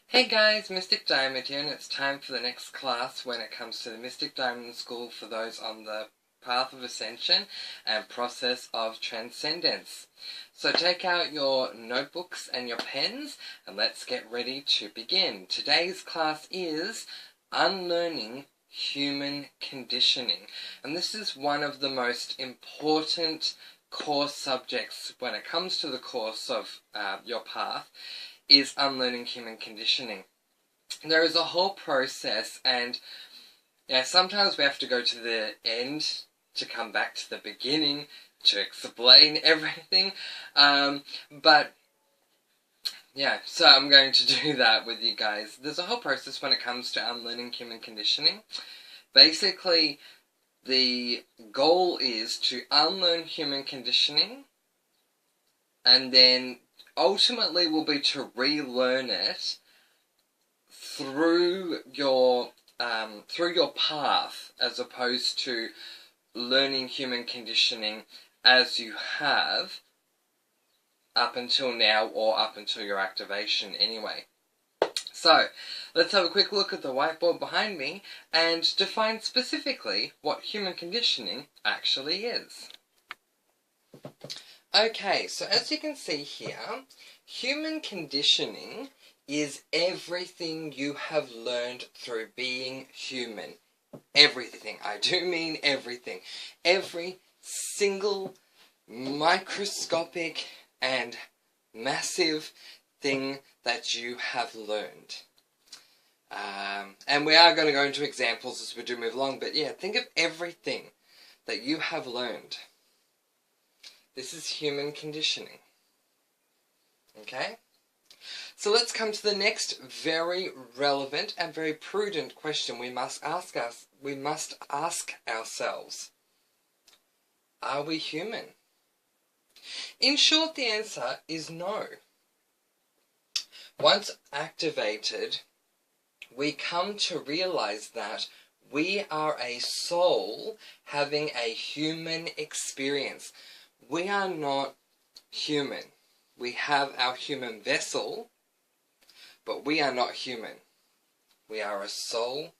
Hey guys, Mystic Diamond here, and it's time for the next class when it comes to the Mystic Diamond School for those on the path of ascension and process of transcendence. So take out your notebooks and your pens and let's get ready to begin. Today's class is Unlearning Human Conditioning, and this is one of the most important core subjects when it comes to the course of your path, is unlearning human conditioning. There is a whole process, and sometimes we have to go to the end to come back to the beginning to explain everything. So I'm going to do that with you guys. There's a whole process when it comes to unlearning human conditioning. Basically, the goal is to unlearn human conditioning, and then ultimately will be to relearn it through your path, as opposed to learning human conditioning as you have up until now, or up until your activation anyway. So, let's have a quick look at the whiteboard behind me and define specifically what human conditioning actually is. Okay, so as you can see here, human conditioning is everything you have learned through being human. Everything. I do mean everything. Every single microscopic and massive thing that you have learned. And we are going to go into examples as we do move along, but yeah, think of everything that you have learned. This is human conditioning. Okay? So let's come to the next very relevant and very prudent question we must ask ourselves. Are we human? In short, the answer is no. Once activated, we come to realize that we are a soul having a human experience. We are not human. We have our human vessel, but we are not human. We are a soul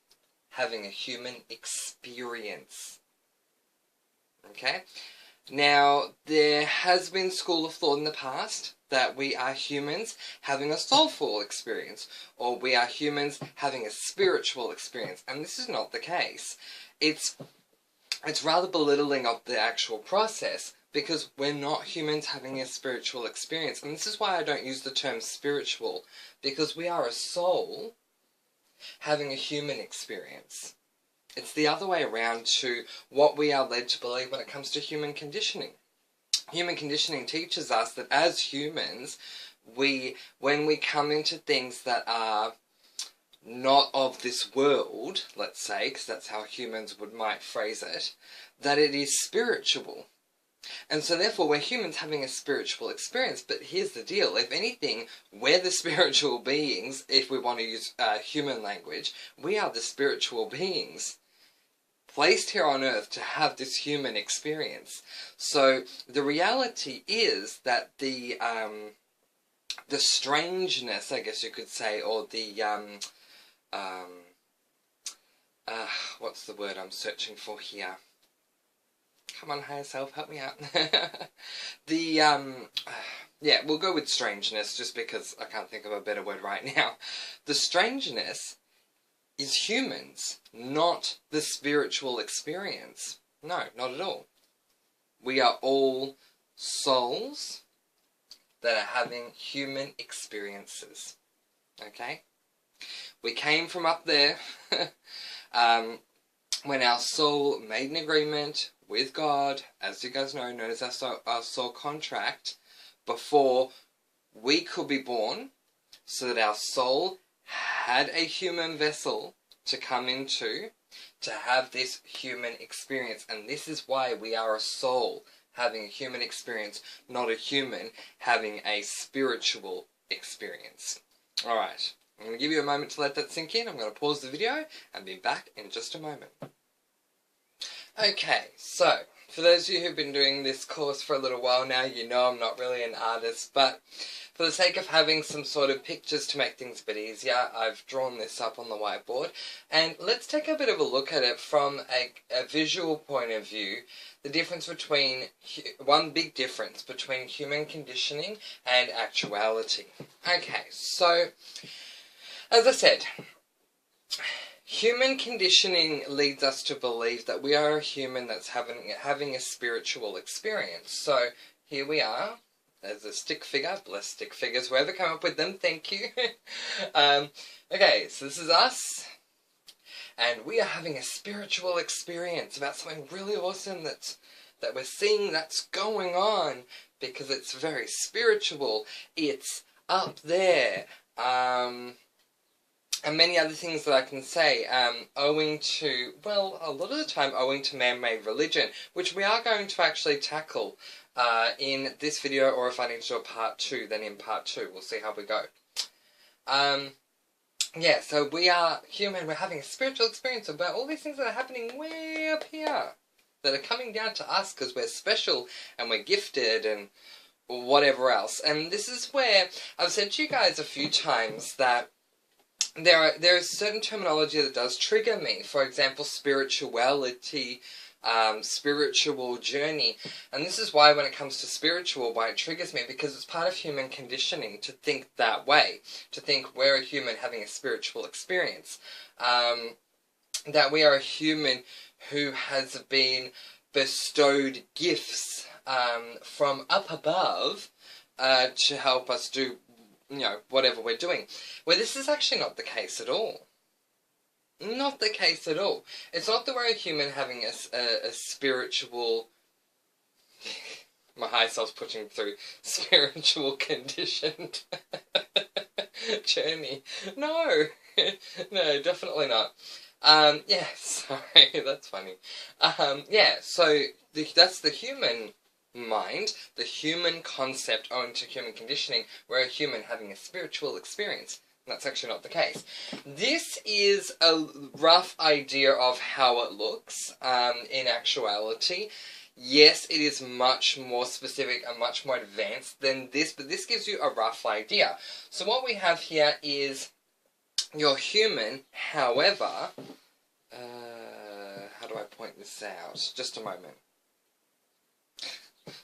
having a human experience. Okay? Now, there has been school of thought in the past that we are humans having a soulful experience, or we are humans having a spiritual experience, and this is not the case. It's rather belittling of the actual process, because we're not humans having a spiritual experience. And this is why I don't use the term spiritual, because we are a soul having a human experience. It's the other way around to what we are led to believe when it comes to human conditioning. Human conditioning teaches us that as humans, when we come into things that are not of this world, let's say, because that's how humans might phrase it, that it is spiritual. And so therefore we're humans having a spiritual experience. But here's the deal. If anything, we're the spiritual beings. If we want to use human language, we are the spiritual beings placed here on earth to have this human experience. So the reality is that the strangeness, I guess you could say, or the what's the word I'm searching for here? Come on, higher self, help me out. We'll go with strangeness, just because I can't think of a better word right now. The strangeness is humans, not the spiritual experience. No, not at all. We are all souls that are having human experiences. Okay? We came from up there when our soul made an agreement with God, as you guys know, known as our soul contract, before we could be born, so that our soul had a human vessel to come into, to have this human experience. And this is why we are a soul having a human experience, not a human having a spiritual experience. Alright, I'm going to give you a moment to let that sink in. I'm going to pause the video and be back in just a moment. Okay, so, for those of you who've been doing this course for a little while now, you know I'm not really an artist, but for the sake of having some sort of pictures to make things a bit easier, I've drawn this up on the whiteboard. And let's take a bit of a look at it from a visual point of view. The difference between, one big difference between human conditioning and actuality. Okay, so, as I said, human conditioning leads us to believe that we are a human that's having a spiritual experience. So, here we are. There's a stick figure. Bless stick figures. Whoever came up with them, thank you. Okay, so this is us. And we are having a spiritual experience about something really awesome that we're seeing that's going on. Because it's very spiritual. It's up there. And many other things that I can say, owing to, well, a lot of the time owing to man-made religion, which we are going to actually tackle in this video, or if I need to do a part 2, then in part 2, we'll see how we go. Yeah, so we are human, we're having a spiritual experience about all these things that are happening way up here, that are coming down to us because we're special, and we're gifted, and whatever else. And this is where, I've said to you guys a few times that there is certain terminology that does trigger me. For example, spirituality, spiritual journey. And this is why when it comes to spiritual, why it triggers me, because it's part of human conditioning to think that way. To think we're a human having a spiritual experience. That we are a human who has been bestowed gifts from up above to help us do, you know, whatever we're doing. Well, this is actually not the case at all. Not the case at all. It's not that we're a human having a spiritual... My high self's pushing through spiritual conditioned journey. No. No, definitely not. Yeah, sorry, that's funny. Yeah, so that's the human mind, the human concept owing to human conditioning. We're a human having a spiritual experience. That's actually not the case. This is a rough idea of how it looks in actuality. Yes, it is much more specific and much more advanced than this, but this gives you a rough idea. So what we have here is you're human, however... how do I point this out? Just a moment.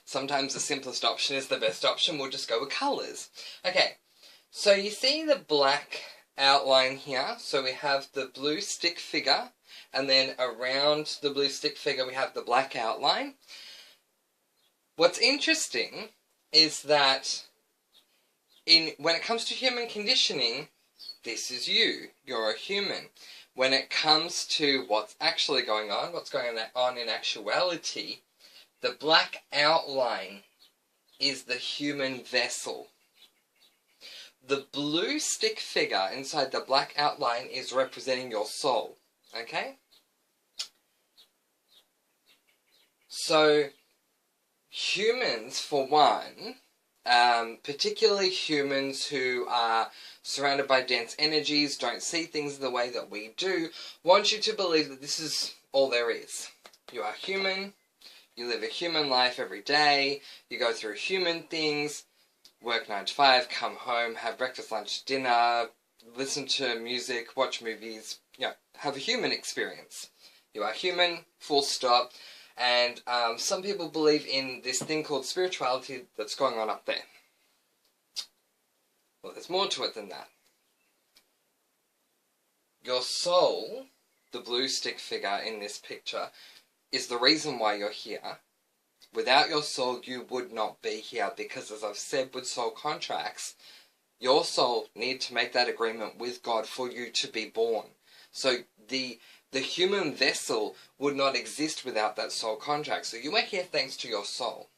Sometimes the simplest option is the best option. We'll just go with colours. Okay. So you see the black outline here, so we have the blue stick figure, and then around the blue stick figure we have the black outline. What's interesting is that when it comes to human conditioning, this is you. You're a human. When it comes to what's actually going on, what's going on in actuality, the black outline is the human vessel. The blue stick figure inside the black outline is representing your soul. Okay? So, humans, for one, particularly humans who are surrounded by dense energies, don't see things the way that we do, want you to believe that this is all there is. You are human, you live a human life every day, you go through human things, work 9 to 5, come home, have breakfast, lunch, dinner, listen to music, watch movies, you know, have a human experience. You are human, full stop, and some people believe in this thing called spirituality that's going on up there. Well, there's more to it than that. Your soul, the blue stick figure in this picture, is the reason why you're here. Without your soul, you would not be here, because as I've said with soul contracts, your soul needs to make that agreement with God for you to be born. So the human vessel would not exist without that soul contract. So you are here thanks to your soul.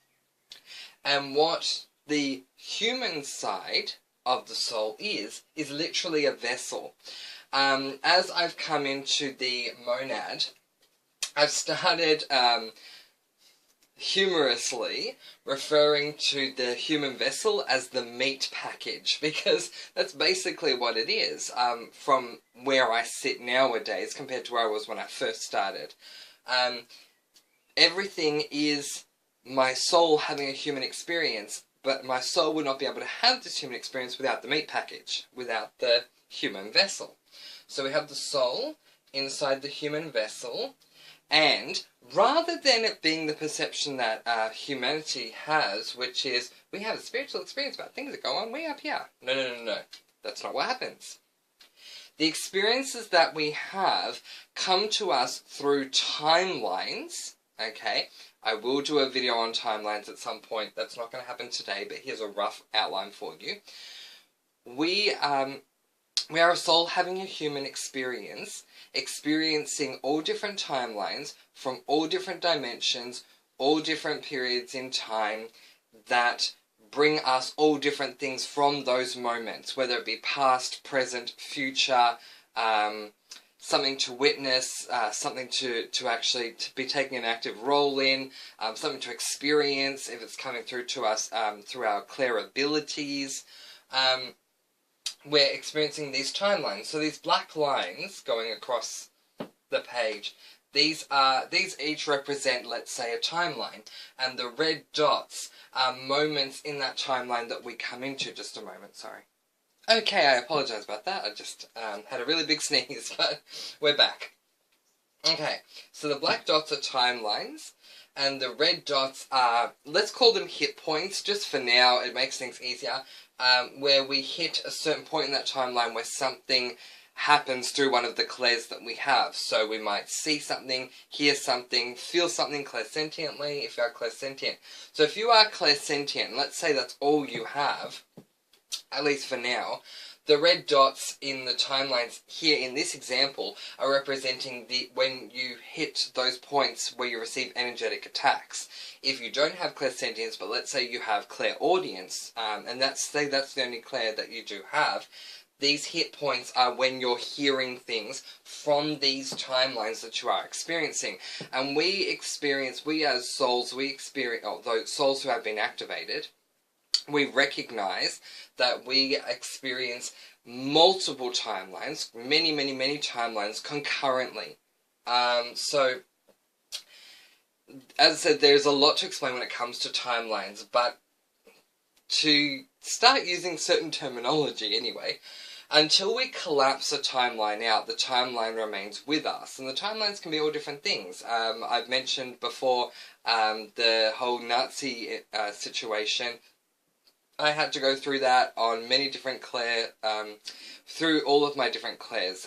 And what the human side of the soul is literally a vessel. As I've come into the monad, I've started humorously referring to the human vessel as the meat package, because that's basically what it is, from where I sit nowadays compared to where I was when I first started. Everything is my soul having a human experience, but my soul would not be able to have this human experience without the meat package, without the human vessel. So we have the soul inside the human vessel, and rather than it being the perception that humanity has, which is, we have a spiritual experience about things that go on way up here. No, no, no, no. That's not what happens. The experiences that we have come to us through timelines, okay? I will do a video on timelines at some point. That's not going to happen today, but here's a rough outline for you. We are a soul having a human experience, experiencing all different timelines from all different dimensions, all different periods in time that bring us all different things from those moments, whether it be past, present, future, something to witness, something to actually be taking an active role in, something to experience if it's coming through to us through our clear abilities. We're experiencing these timelines. So these black lines going across the page, these each represent, let's say, a timeline, and the red dots are moments in that timeline that we come into. Just a moment, sorry. Okay, I apologise about that. I just had a really big sneeze, but we're back. Okay, so the black dots are timelines, and the red dots are, let's call them hit points, just for now, it makes things easier, where we hit a certain point in that timeline where something happens through one of the clairs that we have. So we might see something, hear something, feel something clairsentiently, if you are clairsentient. So if you are clairsentient, let's say that's all you have, at least for now, the red dots in the timelines here in this example are representing when you hit those points where you receive energetic attacks. If you don't have clairsentience, but let's say you have clairaudience, and say that's the only clair that you do have, these hit points are when you're hearing things from these timelines that you are experiencing. And we as souls, those souls who have been activated, we recognize that we experience multiple timelines, many, many, many timelines concurrently. So, as I said, there's a lot to explain when it comes to timelines, but to start using certain terminology anyway, until we collapse a timeline out, the timeline remains with us. And the timelines can be all different things. I've mentioned before the whole Nazi situation. I had to go through that on many different through all of my different clairs.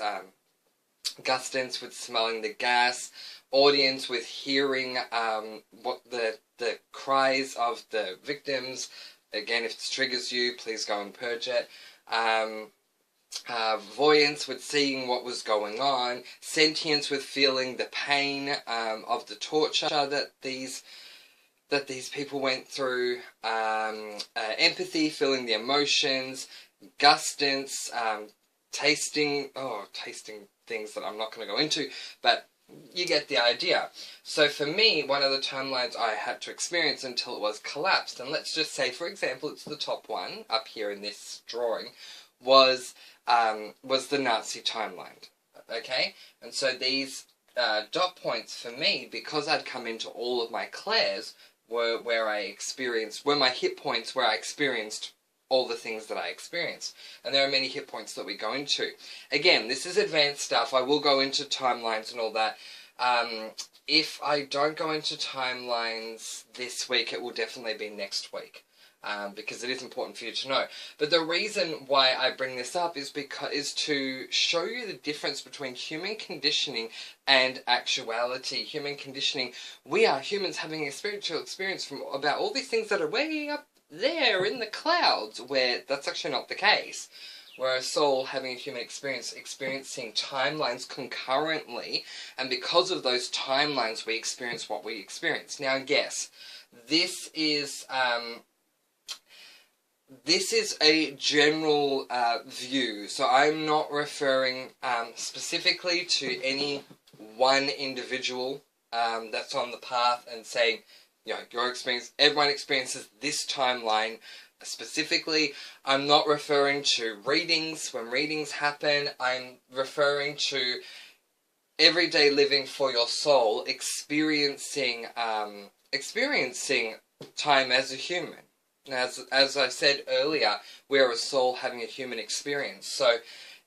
Gustance with smelling the gas, audience with hearing what the cries of the victims. Again, if this triggers you, please go and purge it. Voyance with seeing what was going on. Sentience with feeling the pain of the torture that these people went through. Empathy, feeling the emotions. Gustance, tasting things that I'm not going to go into, but you get the idea. So for me, one of the timelines I had to experience until it was collapsed, and let's just say, for example, it's the top one up here in this drawing, was the Nazi timeline. Okay, and so these dot points for me, because I'd come into all of my clairs, were my hit points where I experienced all the things that I experienced. And there are many hit points that we go into. Again, this is advanced stuff. I will go into timelines and all that. If I don't go into timelines this week, it will definitely be next week. Because it is important for you to know. But the reason why I bring this up is to show you the difference between human conditioning and actuality. Human conditioning, we are humans having a spiritual experience from about all these things that are way up there in the clouds, where that's actually not the case. We're a soul having a human experience, experiencing timelines concurrently, and because of those timelines we experience what we experience. Now guess, this is a general view, so I'm not referring specifically to any one individual that's on the path and saying, you know, your experience, everyone experiences this timeline specifically. I'm not referring to readings. When readings happen, I'm referring to everyday living for your soul, experiencing time as a human. As I said earlier, we're a soul having a human experience. So,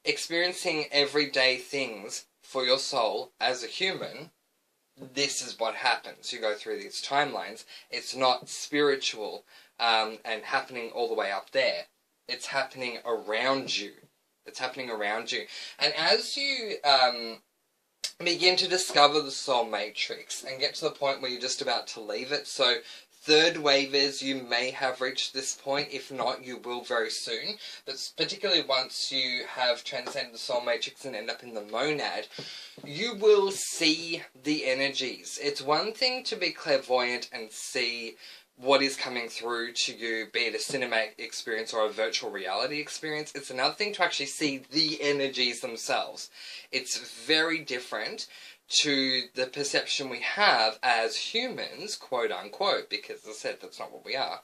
experiencing everyday things for your soul as a human, this is what happens. You go through these timelines. It's not spiritual and happening all the way up there. It's happening around you. It's happening around you. And as you begin to discover the soul matrix and get to the point where you're just about to leave it, so third wavers, you may have reached this point. If not, you will very soon. But particularly once you have transcended the soul matrix and end up in the monad, you will see the energies. It's one thing to be clairvoyant and see what is coming through to you, be it a cinematic experience or a virtual reality experience. It's another thing to actually see the energies themselves. It's very different to the perception we have as humans, quote unquote, because as I said, that's not what we are,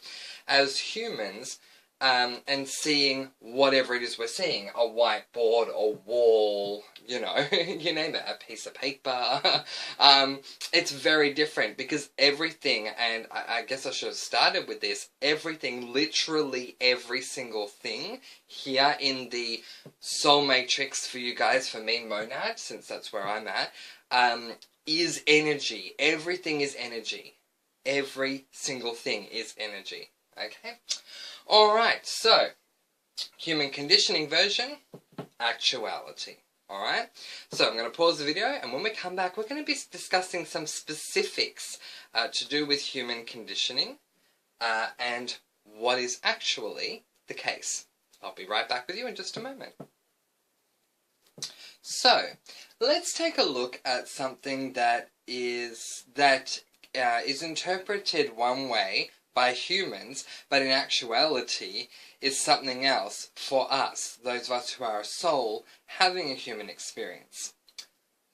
as humans, and seeing whatever it is we're seeing, a whiteboard, a wall, you know, you name it, a piece of paper. It's very different because everything, and I guess I should have started with this, everything, literally every single thing here in the soul matrix for you guys, for me, monad, since that's where I'm at, is energy. Everything is energy. Every single thing is energy. Okay? Alright, so, human conditioning version, actuality. Alright? So I'm going to pause the video, and when we come back, we're going to be discussing some specifics to do with human conditioning and what is actually the case. I'll be right back with you in just a moment. So, let's take a look at something that is interpreted one way by humans, but in actuality is something else for us, those of us who are a soul having a human experience.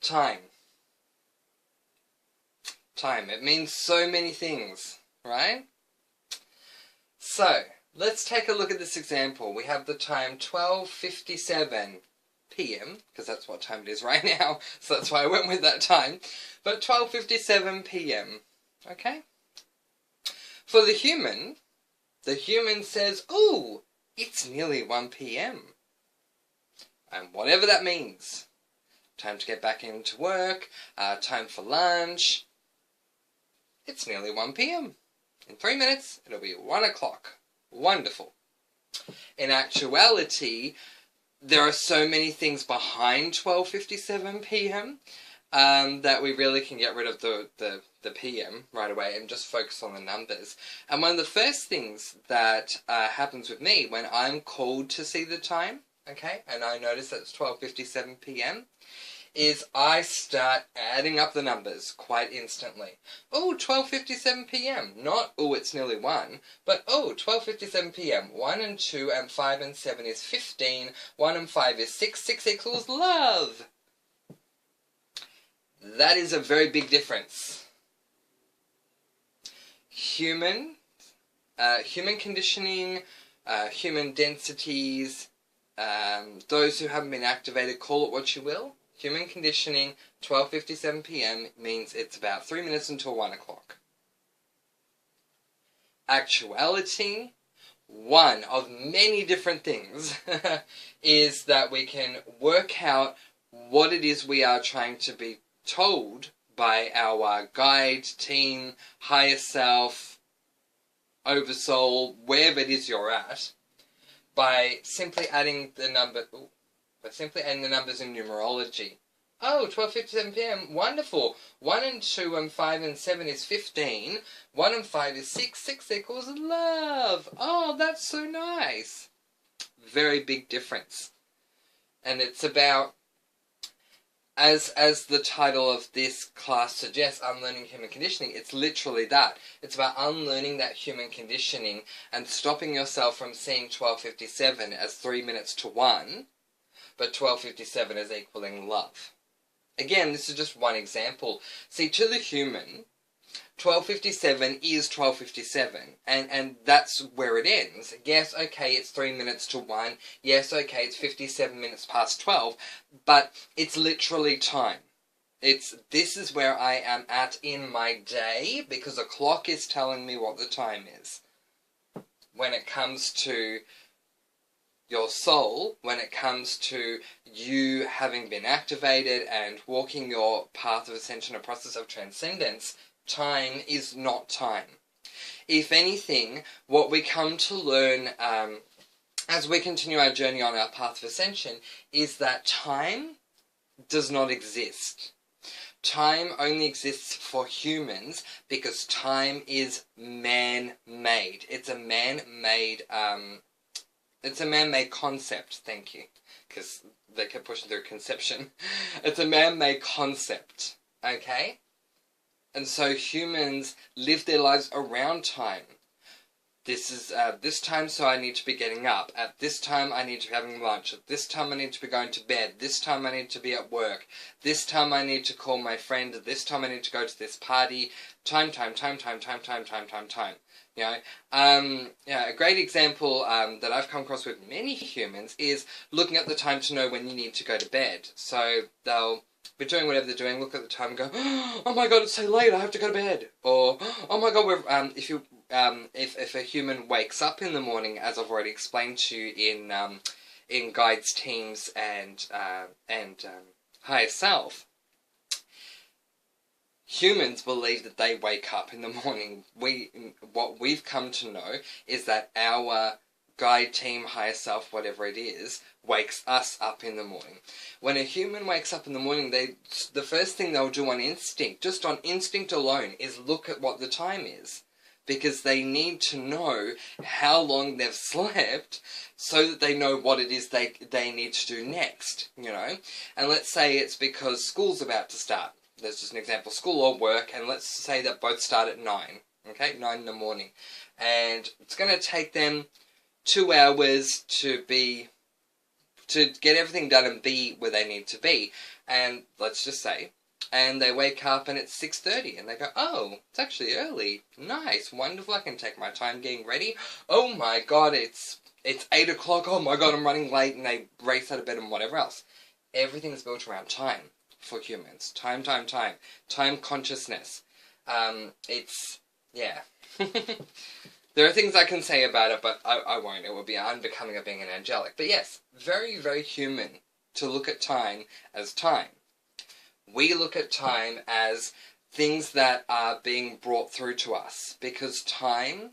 Time. Time. It means so many things, right? So, let's take a look at this example. We have the time 12:57 p.m, because that's what time it is right now, so that's why I went with that time. But 12:57 p.m, okay? For the human says, "Ooh, it's nearly 1 p.m. And whatever that means. Time to get back into work, time for lunch. It's nearly 1 p.m. In 3 minutes, it'll be 1 o'clock. Wonderful. In actuality, there are so many things behind 12:57 p.m. That we really can get rid of the p.m. right away and just focus on the numbers. And one of the first things that happens with me when I'm called to see the time, okay, and I notice that it's 12:57 p.m, is I start adding up the numbers quite instantly. Oh, 12:57 p.m. Not, oh, it's nearly 1, but, oh, 12:57 p.m. 1 and 2 and 5 and 7 is 15. 1 and 5 is 6. 6 equals love. That is a very big difference. Human conditioning, human densities, those who haven't been activated, call it what you will. Human conditioning, 12:57 p.m. means it's about 3 minutes until 1 o'clock. Actuality, one of many different things, is that we can work out what it is we are trying to be told by our guide, team, higher self, oversoul, wherever it is you're at, by simply adding the numbers in numerology. Oh, 12:57 p.m. Wonderful. 1 and 2 and 5 and 7 is 15. 1 and 5 is 6. 6 equals love. Oh, that's so nice. Very big difference. And it's about, as the title of this class suggests, Unlearning Human Conditioning, it's literally that. It's about unlearning that human conditioning and stopping yourself from seeing 12:57 as 3 minutes to 1, but 12:57 as equaling love. Again, this is just one example. See, to the human, 12:57 is 12:57, and that's where it ends. Yes, okay, it's 3 minutes to 1. Yes, okay, it's 57 minutes past 12, but it's literally time. This is where I am at in my day, because a clock is telling me what the time is. when it comes to your soul, when it comes to you having been activated and walking your path of ascension, a process of transcendence, time is not time. If anything, what we come to learn as we continue our journey on our path of ascension is that time does not exist. Time only exists for humans because time is man-made. It's a man-made concept, thank you, because they kept pushing through conception. It's a man-made concept, okay? And so humans live their lives around time. This is this time, so I need to be getting up. At this time, I need to be having lunch. At this time, I need to be going to bed. This time, I need to be at work. This time, I need to call my friend. This time, I need to go to this party. Time. You know, yeah, a great example that I've come across with many humans is looking at the time to know when you need to go to bed. So they'll be doing whatever they're doing, look at the time and go, oh my god, it's so late, I have to go to bed. Or, oh my god, if a human wakes up in the morning, as I've already explained to you in guides, teams, and higher self, humans believe that they wake up in the morning. What we've come to know is that our guide, team, higher self, whatever it is, wakes us up in the morning. When a human wakes up in the morning, the first thing they'll do on instinct, just on instinct alone, is look at what the time is. Because they need to know how long they've slept so that they know what it is they need to do next, you know. And let's say it's because school's about to start. There's just an example, school or work, and let's say that both start at 9, okay, 9 in the morning. And it's going to take them 2 hours to get everything done and be where they need to be. And let's just say, and they wake up and it's 6:30 and they go, oh, it's actually early. Nice, wonderful, I can take my time getting ready. Oh my god, it's 8 o'clock, oh my god, I'm running late, and they race out of bed and whatever else. Everything's built around time for humans. Time consciousness. Yeah. There are things I can say about it, but I won't. It would be unbecoming of being an angelic. But yes, very, very human to look at time as time. We look at time as things that are being brought through to us. Because time,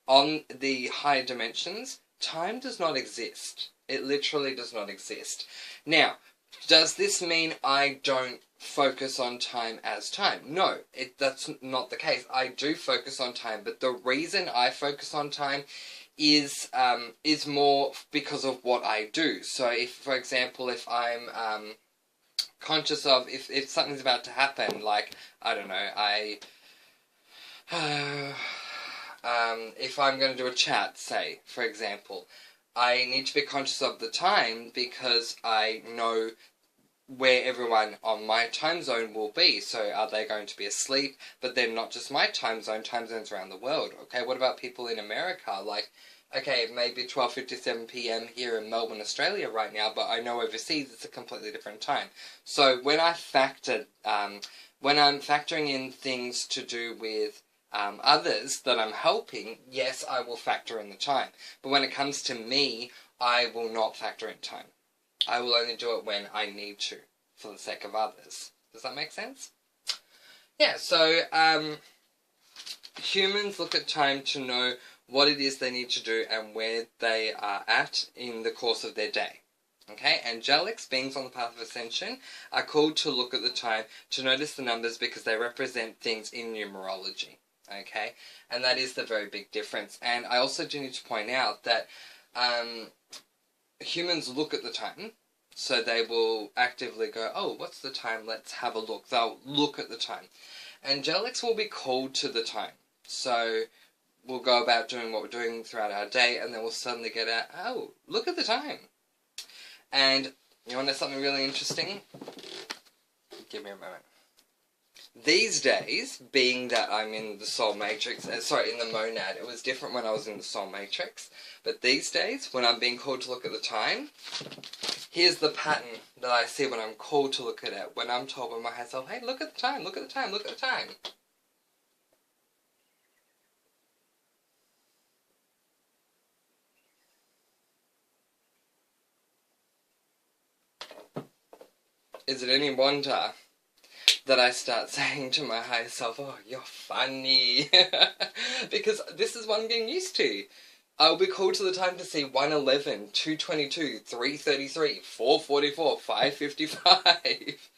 on the higher dimensions, time does not exist. It literally does not exist. Now, does this mean I don't focus on time as time? No, that's not the case. I do focus on time, but the reason I focus on time is more because of what I do. So if, for example, if I'm conscious of, if something's about to happen, like, I don't know, if I'm going to do a chat, say, for example, I need to be conscious of the time because I know where everyone on my time zone will be. So are they going to be asleep? But then not just my time zones around the world. Okay, what about people in America? Like, okay, it may be 12:57 p.m. here in Melbourne, Australia right now, but I know overseas it's a completely different time. So when I'm factoring in things to do with others that I'm helping, yes, I will factor in the time. But when it comes to me, I will not factor in time. I will only do it when I need to, for the sake of others. Does that make sense? Yeah, so humans look at time to know what it is they need to do and where they are at in the course of their day. Okay, angelics, beings on the path of ascension, are called to look at the time to notice the numbers because they represent things in numerology. Okay, and that is the very big difference. And I also do need to point out that humans look at the time, so they will actively go, oh, what's the time? Let's have a look. They'll look at the time. Angelics will be called to the time. So we'll go about doing what we're doing throughout our day, and then we'll suddenly get out, oh, look at the time. And you want to know something really interesting? Give me a moment. These days, being that I'm in the soul matrix, in the monad, it was different when I was in the soul matrix, but these days, when I'm being called to look at the time, here's the pattern that I see when I'm called to look at it, when I'm told by my higher self, hey, look at the time, look at the time, look at the time. is it any wonder that I start saying to my higher self, oh, you're funny? Because this is what I'm getting used to. I'll be called to the time to see 111, 222, 333, 444, 555.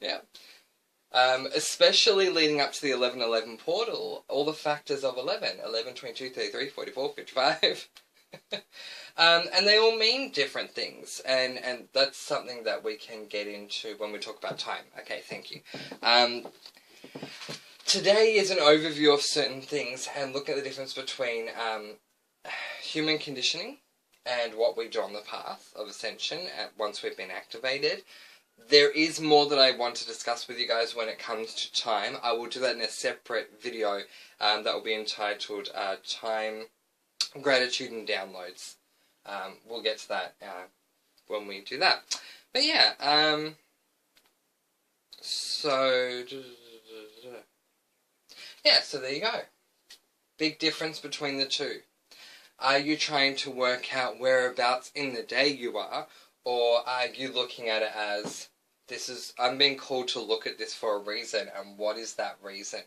Yeah. Especially leading up to the 1111 portal, all the factors of 11, 11, 22, 33, 44, 55. And they all mean different things, and that's something that we can get into when we talk about time. Okay, thank you. Today is an overview of certain things and look at the difference between human conditioning and what we do on the path of ascension once we've been activated. There is more that I want to discuss with you guys when it comes to time. I will do that in a separate video that will be entitled Time, Gratitude and Downloads. We'll get to that when we do that. But yeah, so there you go. Big difference between the two. Are you trying to work out whereabouts in the day you are, or are you looking at it as, I'm being called to look at this for a reason, and what is that reason?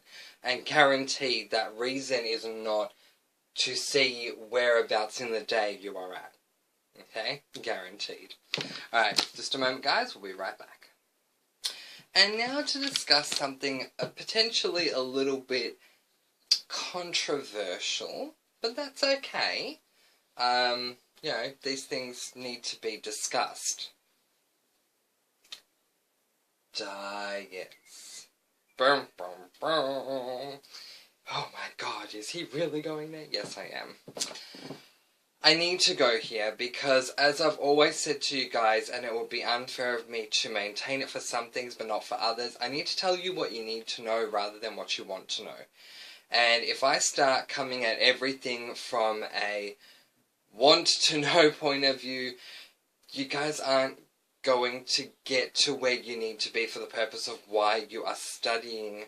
And guaranteed that reason is not to see whereabouts in the day you are at. Okay? Guaranteed. Alright, just a moment guys, we'll be right back. And now to discuss something potentially a little bit controversial, but that's okay. You know, these things need to be discussed. Diets. Boom, boom, boom. Oh my god, is he really going there? Yes, I am. I need to go here because, as I've always said to you guys, and it would be unfair of me to maintain it for some things but not for others, I need to tell you what you need to know rather than what you want to know. And if I start coming at everything from a want-to-know point of view, you guys aren't going to get to where you need to be for the purpose of why you are studying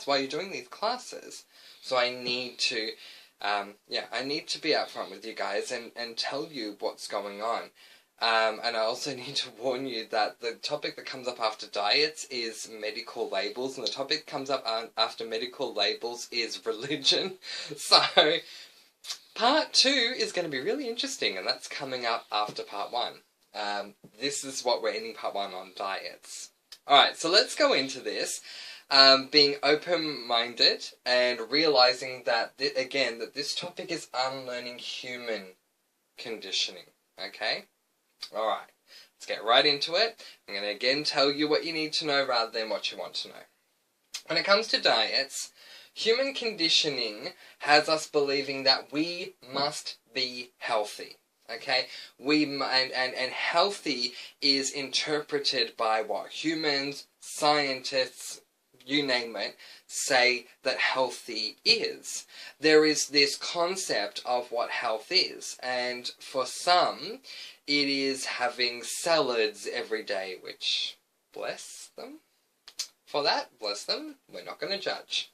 why you're doing these classes. So I need to, I need to be upfront with you guys and tell you what's going on. And I also need to warn you that the topic that comes up after diets is medical labels, and the topic that comes up after medical labels is religion. So, part 2 is going to be really interesting, and that's coming up after part 1. This is what we're ending part 1 on, diets. Alright, so let's go into this. Being open-minded and realizing that, again, that this topic is unlearning human conditioning. Okay? Alright, let's get right into it. I'm going to again tell you what you need to know rather than what you want to know. When it comes to diets, human conditioning has us believing that we must be healthy. Okay? And healthy is interpreted by what humans, scientists, you name it, say that healthy is. There is this concept of what health is, and for some, it is having salads every day, which, bless them. For that, bless them, we're not going to judge.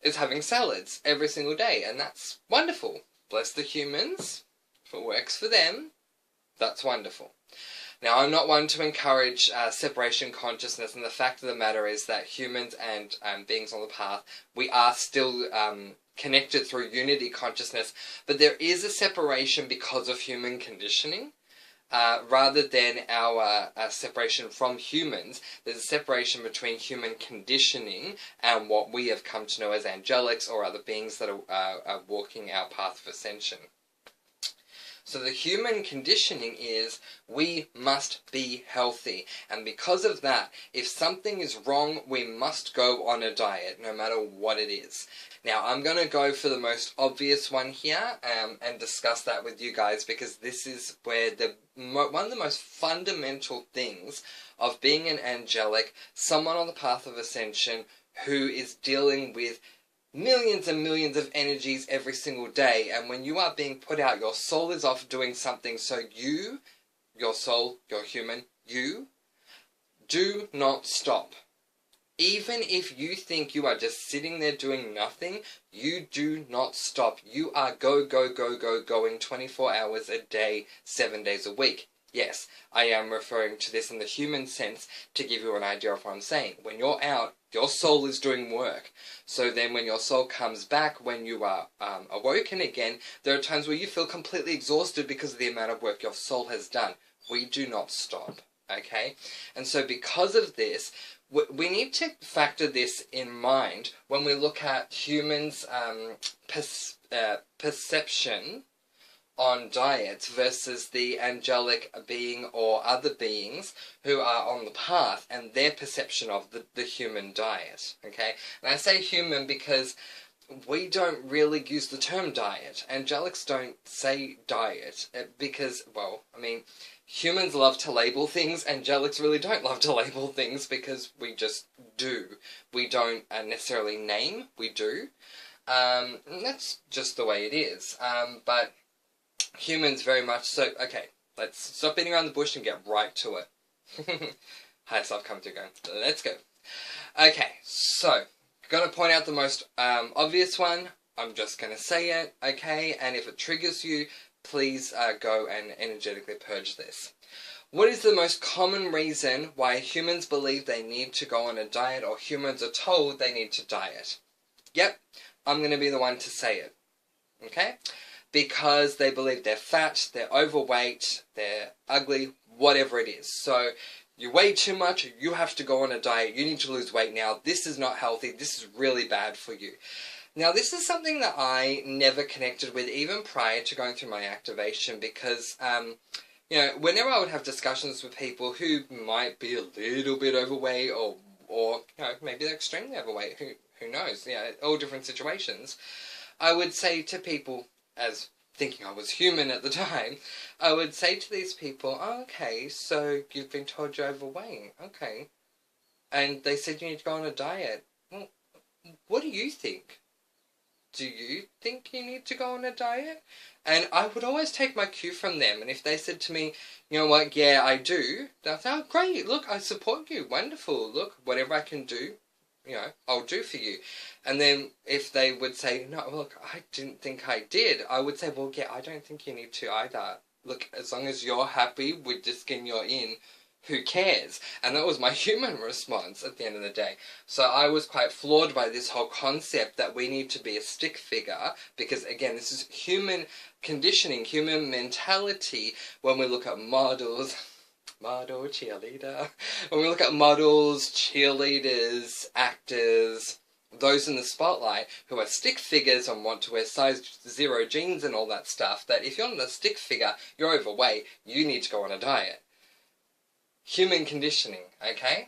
It's having salads every single day, and that's wonderful. Bless the humans. If it works for them, that's wonderful. Now, I'm not one to encourage separation consciousness, and the fact of the matter is that humans and beings on the path, we are still connected through unity consciousness, but there is a separation because of human conditioning. Rather than our separation from humans, there's a separation between human conditioning and what we have come to know as angelics or other beings that are walking our path of ascension. So the human conditioning is, we must be healthy. And because of that, if something is wrong, we must go on a diet, no matter what it is. Now, I'm going to go for the most obvious one here, and discuss that with you guys, because this is where one of the most fundamental things of being an angelic, someone on the path of ascension, who is dealing with millions and millions of energies every single day, and when you are being put out, your soul is off doing something, so you, your soul, your human, you, do not stop. Even if you think you are just sitting there doing nothing, you do not stop. You are going 24 hours a day, 7 days a week. Yes, I am referring to this in the human sense to give you an idea of what I'm saying. When you're out, your soul is doing work. So then when your soul comes back, when you are awoken again, there are times where you feel completely exhausted because of the amount of work your soul has done. We do not stop, okay? And so because of this, we need to factor this in mind when we look at humans' perception on diets versus the angelic being or other beings who are on the path and their perception of the human diet, okay? And I say human because we don't really use the term diet. Angelics don't say diet because, well, I mean, humans love to label things. Angelics really don't love to label things because we just do. We don't necessarily name, we do. And that's just the way it is. But humans very much so. Okay, let's stop beating around the bush and get right to it. Hi, stop coming through going. Let's go. Okay, so, going to point out the most obvious one. I'm just going to say it, okay? And if it triggers you, please go and energetically purge this. What is the most common reason why humans believe they need to go on a diet, or humans are told they need to diet? Yep, I'm going to be the one to say it, okay? Because they believe they're fat, they're overweight, they're ugly, whatever it is. So, you weigh too much, you have to go on a diet, you need to lose weight now, this is not healthy, this is really bad for you. Now, this is something that I never connected with even prior to going through my activation because, you know, whenever I would have discussions with people who might be a little bit overweight or you know, maybe they're extremely overweight, who knows, you know, all different situations, I would say to people, as thinking I was human at the time, I would say to these people, oh, okay, so you've been told you're overweight, okay. And they said you need to go on a diet. Well, what do you think? Do you think you need to go on a diet? And I would always take my cue from them, and if they said to me, you know what, yeah, I do, they'll say, oh, great, look, I support you, wonderful, look, whatever I can do, you know, I'll do for you. And then if they would say, no, look, I didn't think I did, I would say, well, yeah, I don't think you need to either. Look, as long as you're happy with the skin you're in, who cares? And that was my human response at the end of the day. So I was quite floored by this whole concept that we need to be a stick figure, because again, this is human conditioning, human mentality when we look at models. Model, cheerleader. When we look at models, cheerleaders, actors, those in the spotlight who are stick figures and want to wear size 0 jeans and all that stuff, that if you're not a stick figure, you're overweight, you need to go on a diet. Human conditioning, okay?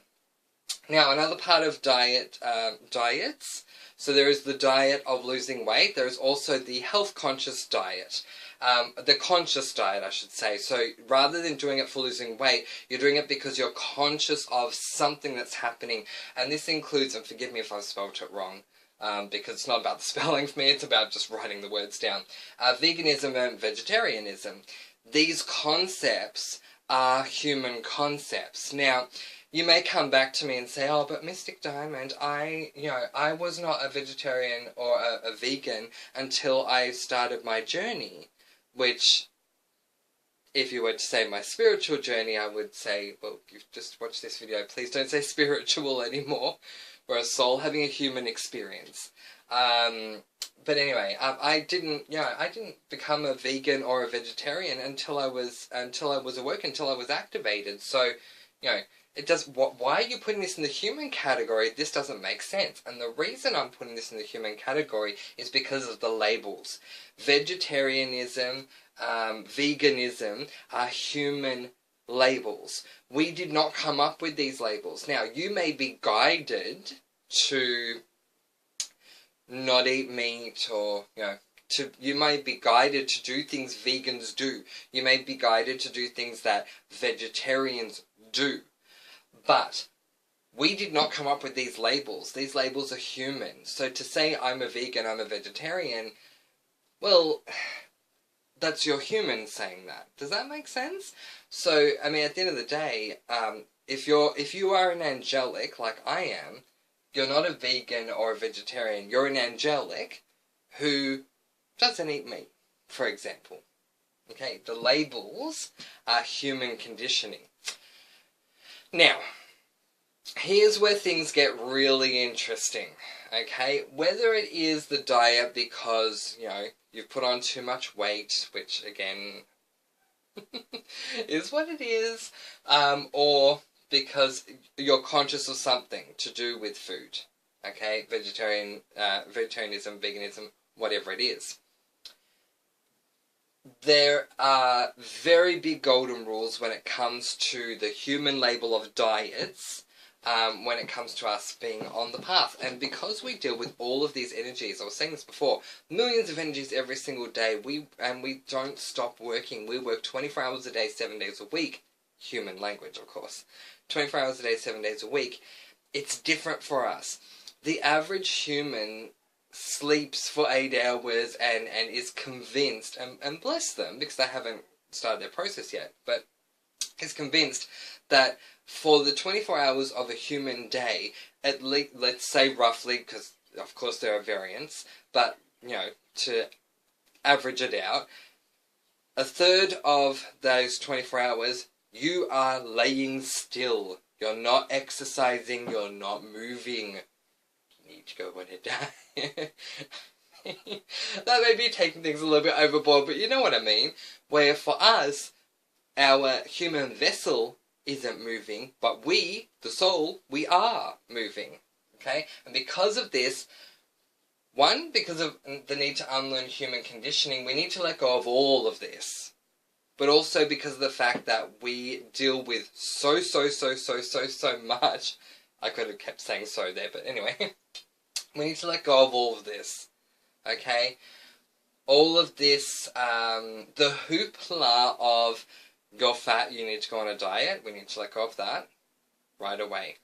Now, another part of diets, so there is the diet of losing weight, there is also the health-conscious diet. The conscious diet, I should say. So rather than doing it for losing weight, you're doing it because you're conscious of something that's happening. And this includes, and forgive me if I've spelled it wrong, because it's not about the spelling for me, it's about just writing the words down. Veganism and vegetarianism. These concepts are human concepts. Now, you may come back to me and say, oh, but Mystic Diamond, I was not a vegetarian or a vegan until I started my journey. Which, if you were to say my spiritual journey, I would say, well, you've just watched this video, please don't say spiritual anymore. We're a soul having a human experience. But anyway, I didn't become a vegan or a vegetarian until I was awoke, until I was activated. So, you know, why are you putting this in the human category? This doesn't make sense. And the reason I'm putting this in the human category is because of the labels. Vegetarianism, veganism are human labels. We did not come up with these labels. Now, you may be guided to not eat meat, or, you know, you may be guided to do things vegans do. You may be guided to do things that vegetarians do. But we did not come up with these labels. These labels are human. So to say I'm a vegan, I'm a vegetarian, well, that's your human saying that. Does that make sense? So, I mean, at the end of the day, if you are an angelic, like I am, you're not a vegan or a vegetarian. You're an angelic who doesn't eat meat, for example. Okay, the labels are human conditioning. Now, here's where things get really interesting, okay? Whether it is the diet because, you've put on too much weight, which, again, is what it is, or because you're conscious of something to do with food, okay? Vegetarianism, veganism, whatever it is. There are very big golden rules when it comes to the human label of diets, when it comes to us being on the path. And because we deal with all of these energies, I was saying this before, millions of energies every single day, we don't stop working. We work 24 hours a day, 7 days a week. Human language, of course. 24 hours a day, 7 days a week. It's different for us. The average human sleeps for 8 hours and is convinced, and bless them, because they haven't started their process yet, but is convinced that for the 24 hours of a human day, at least, let's say roughly, because of course there are variants, but, to average it out, a third of those 24 hours, you are laying still. You're not exercising, you're not moving. Need to go on a diet. That may be taking things a little bit overboard, but you know what I mean. Where for us, our human vessel isn't moving, but we, the soul, we are moving. Okay? And because of this, one, because of the need to unlearn human conditioning, we need to let go of all of this. But also because of the fact that we deal with so much. I could have kept saying so there, but anyway. We need to let go of all of this, okay? All of this, the hoopla of you're fat, you need to go on a diet, we need to let go of that right away,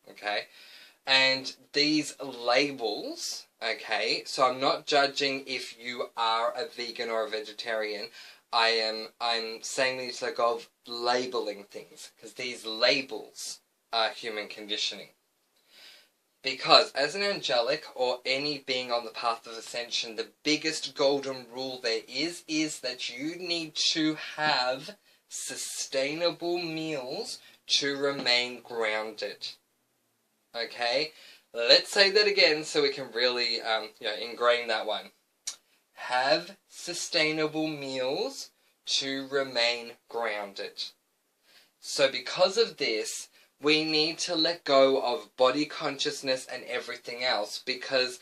okay? And these labels, okay, so I'm not judging if you are a vegan or a vegetarian. I'm saying we need to let go of labeling things, because these labels are human conditioning. Because as an angelic or any being on the path of ascension, the biggest golden rule there is that you need to have sustainable meals to remain grounded. Okay? Let's say that again so we can really ingrain that one. Have sustainable meals to remain grounded. So because of this, we need to let go of body consciousness and everything else, because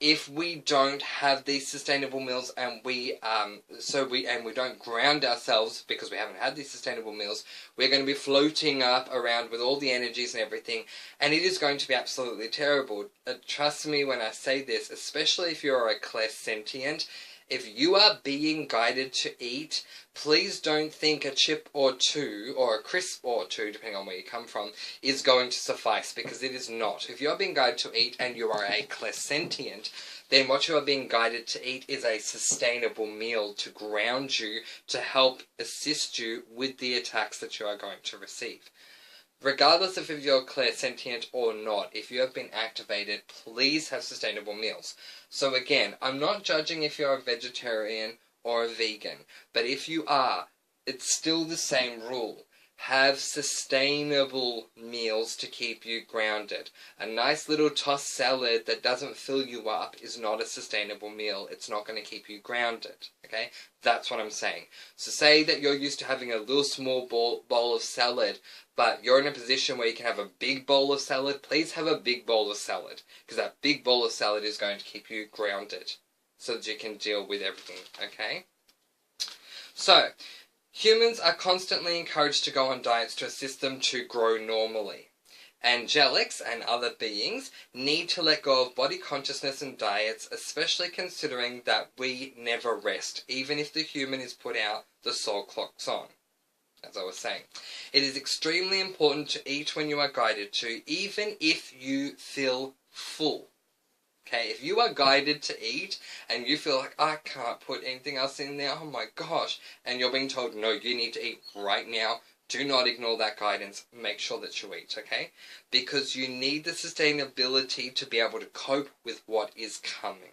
if we don't have these sustainable meals and we don't ground ourselves because we haven't had these sustainable meals, we're going to be floating up around with all the energies and everything, and it is going to be absolutely terrible. Trust me when I say this, especially if you're a clairsentient. If you are being guided to eat, please don't think a chip or two, or a crisp or two, depending on where you come from, is going to suffice, because it is not. If you're being guided to eat and you are a clairsentient, then what you are being guided to eat is a sustainable meal to ground you, to help assist you with the attacks that you are going to receive. Regardless of if you're clairsentient or not, if you have been activated, please have sustainable meals. So again, I'm not judging if you're a vegetarian or a vegan, but if you are, it's still the same rule. Have sustainable meals to keep you grounded. A nice little tossed salad that doesn't fill you up is not a sustainable meal. It's not going to keep you grounded, okay? That's what I'm saying. So say that you're used to having a little small bowl of salad, but you're in a position where you can have a big bowl of salad. Please have a big bowl of salad, because that big bowl of salad is going to keep you grounded so that you can deal with everything, okay? So, humans are constantly encouraged to go on diets to assist them to grow normally. Angelics and other beings need to let go of body consciousness and diets, especially considering that we never rest, even if the human is put out, the soul clocks on. As I was saying, it is extremely important to eat when you are guided to, even if you feel full. Okay, if you are guided to eat and you feel like, I can't put anything else in there, oh my gosh, and you're being told, no, you need to eat right now, do not ignore that guidance. Make sure that you eat, okay? Because you need the sustainability to be able to cope with what is coming.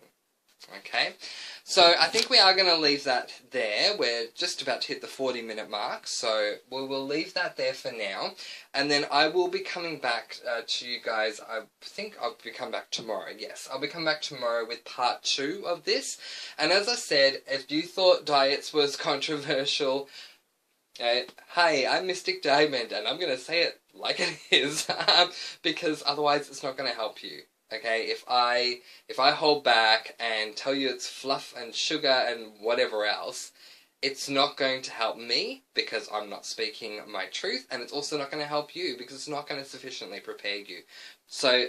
Okay, so I think we are going to leave that there. We're just about to hit the 40-minute mark, so we will leave that there for now. And then I will be coming back to you guys. I think I'll be coming back tomorrow. Yes, I'll be coming back tomorrow with part 2 of this. And as I said, if you thought diets was controversial, hi, I'm Mystic Diamond, and I'm going to say it like it is, because otherwise it's not going to help you. Okay, if I hold back and tell you it's fluff and sugar and whatever else, it's not going to help me because I'm not speaking my truth, and it's also not going to help you because it's not going to sufficiently prepare you. So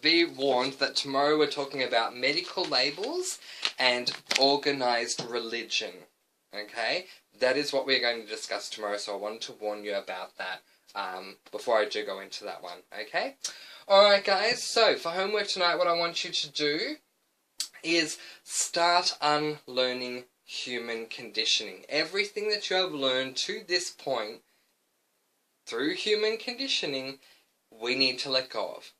be warned that tomorrow we're talking about medical labels and organized religion. Okay, that is what we're going to discuss tomorrow, so I wanted to warn you about that before I do go into that one. Okay. Alright guys, so for homework tonight what I want you to do is start unlearning human conditioning. Everything that you have learned to this point through human conditioning, we need to let go of.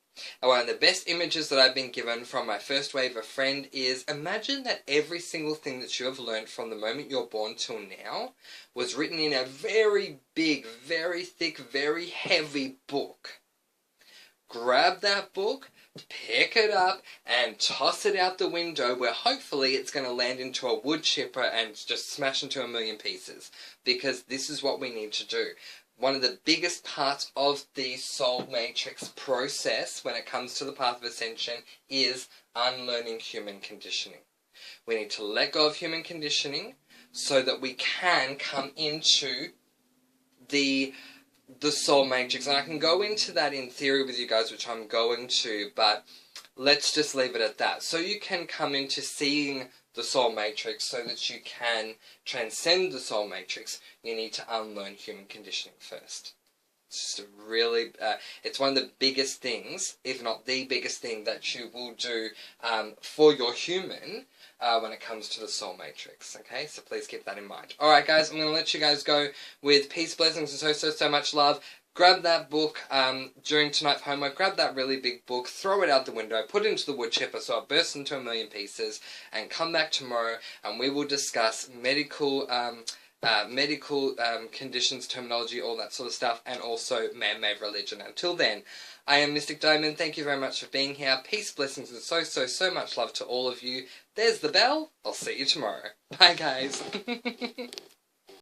And one of the best images that I've been given from my first wave of friend is, imagine that every single thing that you have learned from the moment you're born till now was written in a very big, very thick, very heavy book. Grab that book, pick it up, and toss it out the window where hopefully it's going to land into a wood chipper and just smash into a million pieces. Because this is what we need to do. One of the biggest parts of the soul matrix process when it comes to the path of ascension is unlearning human conditioning. We need to let go of human conditioning so that we can come into the soul matrix, and I can go into that in theory with you guys, which I'm going to, but let's just leave it at that. So you can come into seeing the soul matrix so that you can transcend the soul matrix, you need to unlearn human conditioning first. It's just a really, it's one of the biggest things, if not the biggest thing that you will do for your human when it comes to the soul matrix. Okay, so please keep that in mind. Alright guys, I'm going to let you guys go with peace, blessings, and so much love. Grab that book during tonight's homework, grab that really big book, throw it out the window, put it into the wood chipper so it bursts into a million pieces, and come back tomorrow and we will discuss medical conditions, terminology, all that sort of stuff, and also man-made religion. Until then, I am Mystic Diamond. Thank you very much for being here. Peace, blessings, and so much love to all of you. There's the bell. I'll see you tomorrow. Bye, guys.